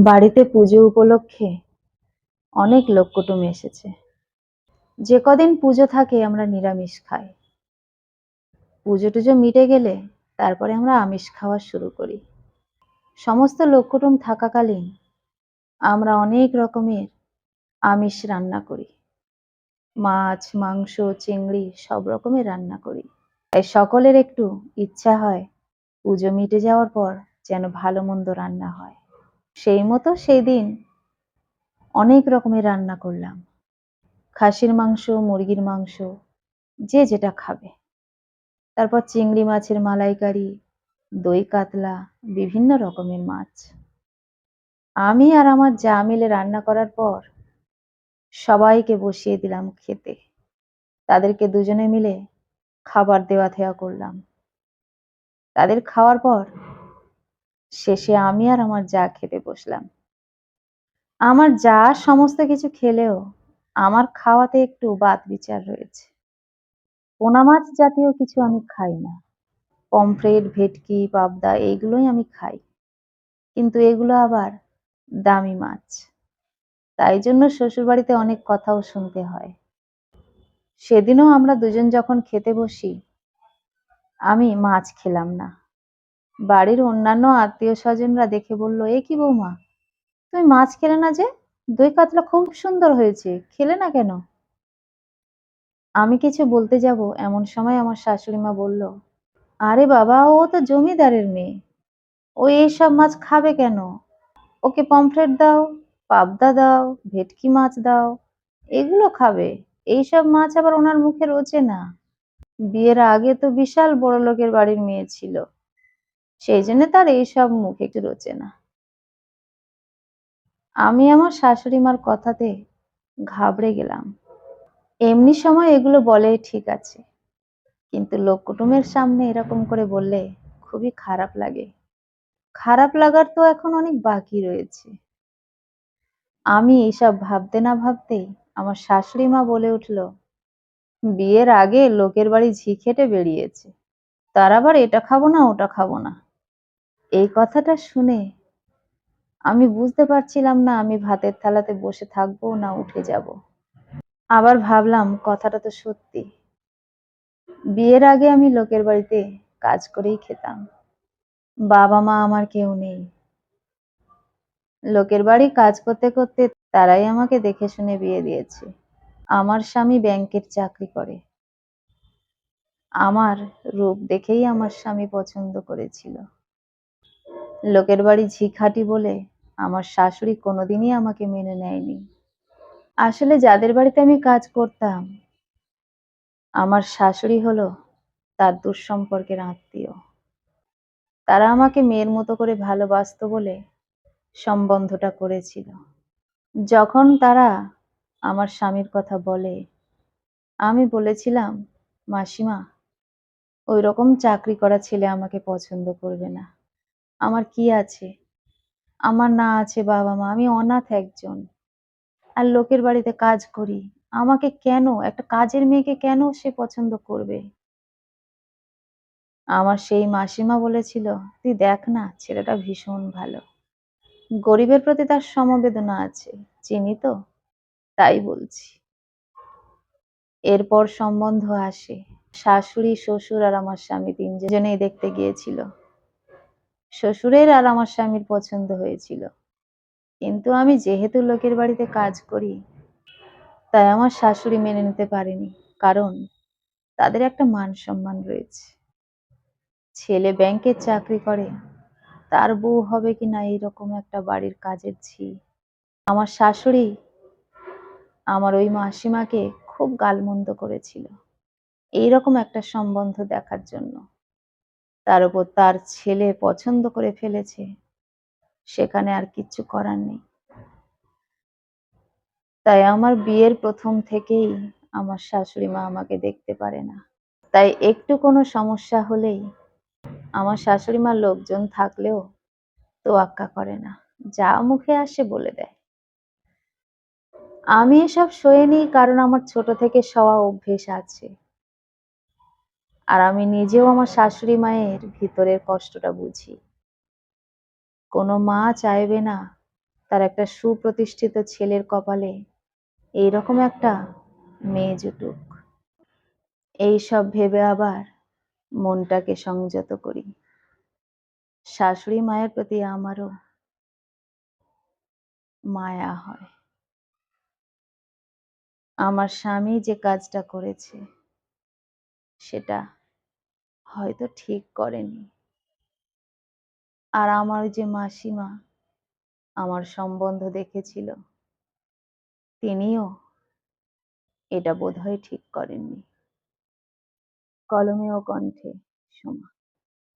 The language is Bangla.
বাড়িতে পুজো উপলক্ষে অনেক লোক কুটুম এসেছে। যে কদিন পুজো থাকে আমরা নিরামিষ খাই। পুজো টুজো মিটে গেলে তারপরে আমরা আমিষ খাওয়া শুরু করি। সমস্ত লোক কুটুম থাকাকালীন আমরা অনেক রকমের আমিষ রান্না করি। মাছ, মাংস, চিংড়ি সব রকমের রান্না করি। তাই সকলের একটু ইচ্ছা হয় পুজো মিটে যাওয়ার পর যেন ভালো মন্দ রান্না হয়। সেই মতো সেই দিন অনেক রকমের রান্না করলাম। খাসির মাংস, মুরগির মাংস, যে যেটা খাবে। তারপর চিংড়ি মাছের মালাইকারি, দই কাতলা, বিভিন্ন রকমের মাছ। আমি আর আমার যা মিলে রান্না করার পর সবাইকে বসিয়ে দিলাম খেতে। তাদেরকে দুজনে মিলে খাবার দেওয়া থেওয়া করলাম। তাদের খাওয়ার পর শেষে আমি আর আমার যা খেতে বসলাম। আমার যা সমস্ত কিছু খেলেও আমার খাওয়াতে একটু বাদ বিচার রয়েছে। পোনা মাছ জাতীয় কিছু আমি খাই না। পমফ্রেট, ভেটকি, পাবদা এইগুলোই আমি খাই। কিন্তু এগুলো আবার দামি মাছ। তাই জন্য শ্বশুরবাড়িতে অনেক কথাও শুনতে হয়। সেদিনও আমরা দুজন যখন খেতে বসি, আমি মাছ খেলাম না। বাড়ির অন্যান্য আত্মীয় স্বজনরা দেখে বলল, এ কি বৌমা, তুমি মাছ খেলে না যে? দই কাতলা খুব সুন্দর হয়েছে, খেলে না কেন? আমি কিছু বলতে যাব এমন সময় আমার শাশুড়ি মা বলল, আরে বাবা, ও তো জমিদারের মেয়ে, ও এইসব মাছ খাবে কেন? ওকে পমফ্রেট দাও, পাবদা দাও, ভেটকি মাছ দাও, এগুলো খাবে। এইসব মাছ আবার ওনার মুখে রোচে না। বিয়ের আগে তো বিশাল বড়লোকের বাড়ির মেয়ে ছিল, সেই জন্য তার এইসব মুখে রোচে না। আমি আমার শাশুড়ি মার কথাতে ঘাবড়ে গেলাম। এমনি সময় এগুলো বলে ঠিক আছে, কিন্তু লোক কুটুমের সামনে এরকম করে বললে খুবই খারাপ লাগে। খারাপ লাগার তো এখন অনেক বাকি রয়েছে। আমি এইসব ভাবতে না ভাবতেই আমার শাশুড়ি মা বলে উঠল, বিয়ের আগে লোকের বাড়ি ঝি খেটে বেরিয়েছে, তার আবার এটা খাবো না ওটা খাবো না। এই কথাটা শুনে আমি বুঝতে পারছিলাম না আমি ভাতের থালাতে বসে থাকবো না উঠে যাব। আবার ভাবলাম কথাটা তো সত্যি। বিয়ের আগে আমি লোকের বাড়িতে কাজ করেই খেতাম। বাবা মা আমার কেউ নেই। লোকের বাড়ি কাজ করতে করতে তারাই আমাকে দেখে শুনে বিয়ে দিয়েছে। আমার স্বামী ব্যাংকের চাকরি করে। আমার রূপ দেখেই আমার স্বামী পছন্দ করেছিল। লোকের বাড়ি ঝি খাটি বলে আমার শাশুড়ি কোনোদিনই আমাকে মেনে নেয়নি। আসলে যাদের বাড়িতে আমি কাজ করতাম, আমার শাশুড়ি হলো তার দূর সম্পর্কের আত্মীয়। তারা আমাকে মেয়ের মতো করে ভালোবাসতো বলে সম্বন্ধটা করেছিল। যখন তারা আমার স্বামীর কথা বলে, আমি বলেছিলাম, মাসিমা, ওই রকম চাকরি করা ছেলে আমাকে পছন্দ করবে না। আমার কি আছে? আমার না আছে বাবা মা, আমি অনাথ একজন, আর লোকের বাড়িতে কাজ করি। আমাকে কেন, একটা কাজের মেয়েকে কেন সে পছন্দ করবে? আমার সেই মাসিমা বলেছিল, তুই দেখ না, ছেলেটা ভীষণ ভালো, গরিবের প্রতি তার সমবেদনা আছে, চিনি তো, তাই বলছি। এরপর সম্বন্ধ আসে। শাশুড়ি, শ্বশুর আর আমার স্বামী তিনজনেই দেখতে গিয়েছিল। শ্বশুরের আর আমার স্বামীর পছন্দ হয়েছিল, কিন্তু আমি যেহেতু লোকের বাড়িতে কাজ করি, তাই আমার শাশুড়ি মেনে নিতে পারেনি। কারণ তাদের একটা মান সম্মান রয়েছে। ছেলে ব্যাংকের চাকরি করে, তার বউ হবে কিনা এইরকম একটা বাড়ির কাজের ঝি। আমার শাশুড়ি আমার ওই মাসিমাকে খুব গালমন্দ করেছিল এইরকম একটা সম্বন্ধ দেখার জন্য। তার উপর তার ছেলে পছন্দ করে ফেলেছে, সেখানে আর কিচ্ছু করার নেই। তাই আমার বিয়ের প্রথম থেকেই আমার শাশুড়ি মা আমাকে দেখতে পারে না। তাই একটু কোনো সমস্যা হলেই আমার শাশুড়ি মা লোকজন থাকলেও তোয়াক্কা করে না, যা মুখে আসে বলে দেয়। আমি এসব সয়ে নিই, কারণ আমার ছোট থেকে সওয়া অভ্যেস আছে। আর আমি নিজেও আমার শাশুড়ি মায়ের ভিতরের কষ্টটা বুঝি। কোনো মা চাইবে না তার একটা সুপ্রতিষ্ঠিত ছেলের কপালে এইরকম একটা মেয়ে জুটুক। এইসব ভেবে আবার মনটাকে সংযত করি। শাশুড়ি মায়ের প্রতি আমারও মায়া হয়। আমার স্বামী যে কাজটা করেছে সেটা হয়তো ঠিক করেনি। আর আমার যে মাসিমা আমার সম্বন্ধ দেখেছিল, তিনিও এটা বোধহয় ঠিক করেননি। কলমে ও কণ্ঠে সোমা।